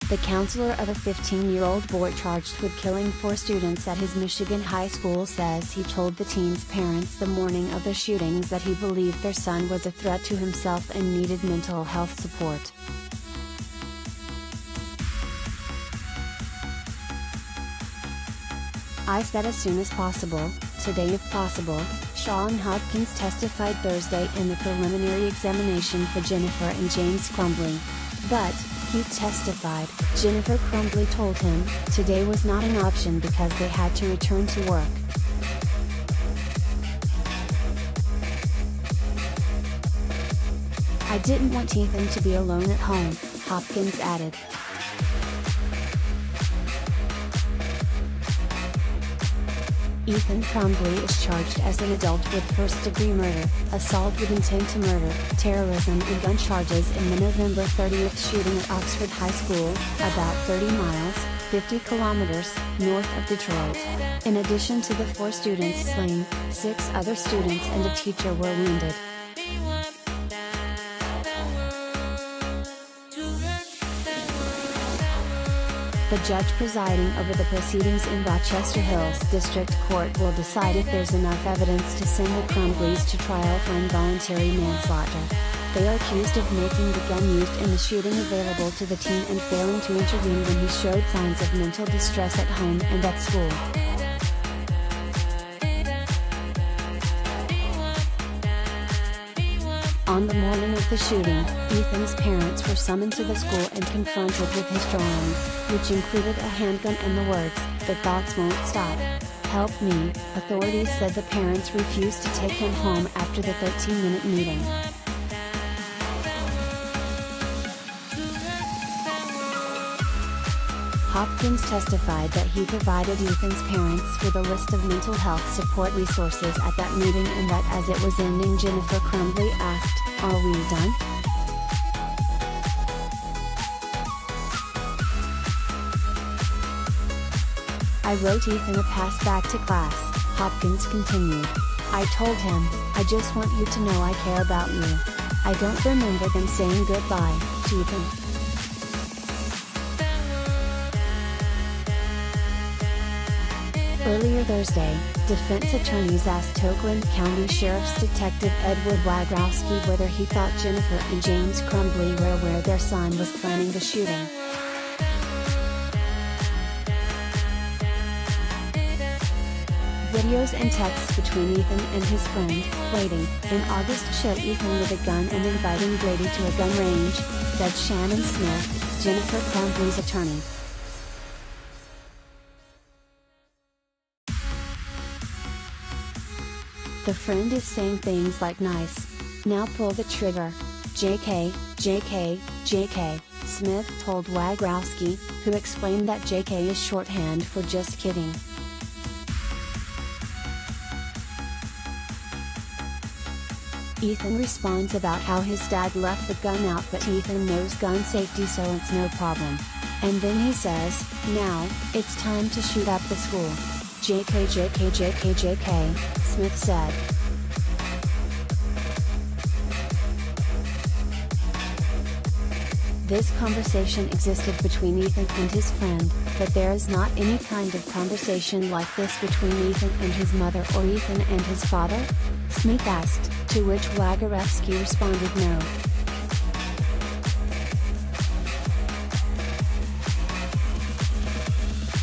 The counselor of a 15-year-old boy charged with killing 4 students at his Michigan high school says he told the teens' parents the morning of the shootings that he believed their son was a threat to himself and needed mental health support. "I said as soon as possible, today if possible," Shawn Hopkins testified Thursday in the preliminary examination for Jennifer and James Crumbley. But, he testified, Jennifer Crumbley told him, today was not an option because they had to return to work. "I didn't want Ethan to be alone at home," Hopkins added. Ethan Crumbley is charged as an adult with first-degree murder, assault with intent to murder, terrorism and gun charges in the November 30th shooting at Oxford High School, about 30 miles, 50 kilometers, north of Detroit. In addition to the 4 students slain, 6 other students and a teacher were wounded. The judge presiding over the proceedings in Rochester Hills District Court will decide if there's enough evidence to send the Crumbleys to trial for involuntary manslaughter. They are accused of making the gun used in the shooting available to the teen and failing to intervene when he showed signs of mental distress at home and at school. On the morning of the shooting, Ethan's parents were summoned to the school and confronted with his drawings, which included a handgun and the words, "The thoughts won't stop. Help me." Authorities said the parents refused to take him home after the 13-minute meeting. Hopkins testified that he provided Ethan's parents with a list of mental health support resources at that meeting and that as it was ending, Jennifer Crumbley asked, "Are we done?" "I wrote Ethan a pass back to class," Hopkins continued. "I told him, I just want you to know I care about you. I don't remember them saying goodbye to Ethan." Earlier Thursday, defense attorneys asked Oakland County Sheriff's Detective Edward Wagrowski whether he thought Jennifer and James Crumbley were aware their son was planning the shooting. Videos and texts between Ethan and his friend, Brady, in August show Ethan with a gun and inviting Brady to a gun range, said Shannon Smith, Jennifer Crumbley's attorney. "The friend is saying things like nice. Now pull the trigger. JK, JK, JK, Smith told Wagrowski, who explained that JK is shorthand for just kidding. Ethan responds about how his dad left the gun out but Ethan knows gun safety so it's no problem. And then he says, now, it's time to shoot up the school. JK, JK, JK, JK, Smith said. This conversation existed between Ethan and his friend, but there is not any kind of conversation like this between Ethan and his mother or Ethan and his father? Smith asked, to which Wagrowski responded no.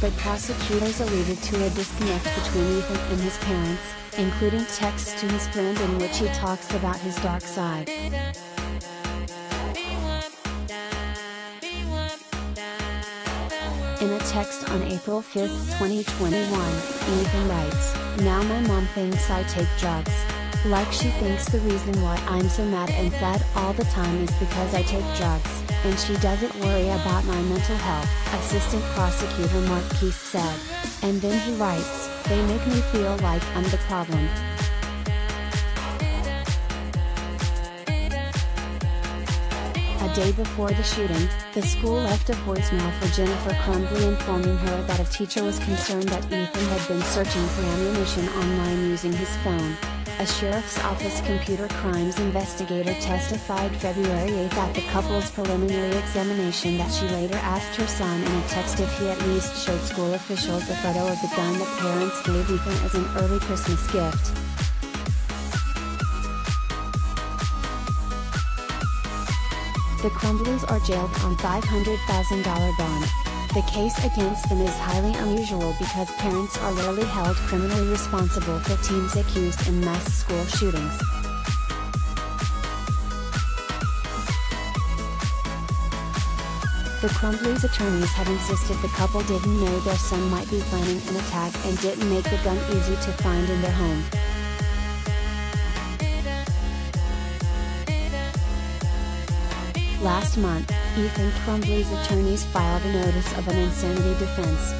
But prosecutors alluded to a disconnect between Ethan and his parents, including texts to his friend in which he talks about his dark side. In a text on April 5, 2021, Ethan writes, "Now my mom thinks I take drugs. Like she thinks the reason why I'm so mad and sad all the time is because I take drugs, and she doesn't worry about my mental health," Assistant Prosecutor Mark Keese said. And then he writes, "They make me feel like I'm the problem." A day before the shooting, the school left a voicemail for Jennifer Crumbley informing her that a teacher was concerned that Ethan had been searching for ammunition online using his phone. A sheriff's office computer crimes investigator testified February 8 at the couple's preliminary examination that she later asked her son in a text if he at least showed school officials a photo of the gun that parents gave Ethan as an early Christmas gift. The Crumbleys are jailed on $500,000 bond. The case against them is highly unusual because parents are rarely held criminally responsible for teens accused in mass school shootings. The Crumbleys' attorneys have insisted the couple didn't know their son might be planning an attack and didn't make the gun easy to find in their home. Last month, Ethan Crumbley's attorneys filed a notice of an insanity defense.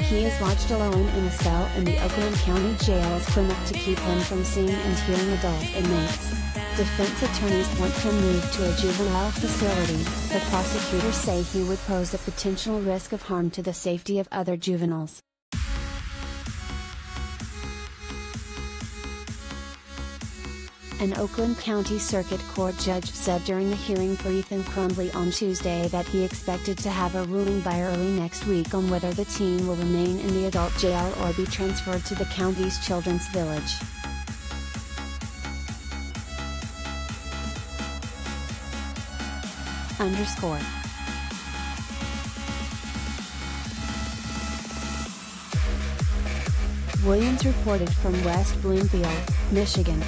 He is lodged alone in a cell in the Oakland County Jail's clinic to keep him from seeing and hearing adult inmates. Defense attorneys want him moved to a juvenile facility, but prosecutors say he would pose a potential risk of harm to the safety of other juveniles. An Oakland County Circuit Court judge said during the hearing for Ethan Crumbley on Tuesday that he expected to have a ruling by early next week on whether the teen will remain in the adult jail or be transferred to the county's children's village. Williams reported from West Bloomfield, Michigan.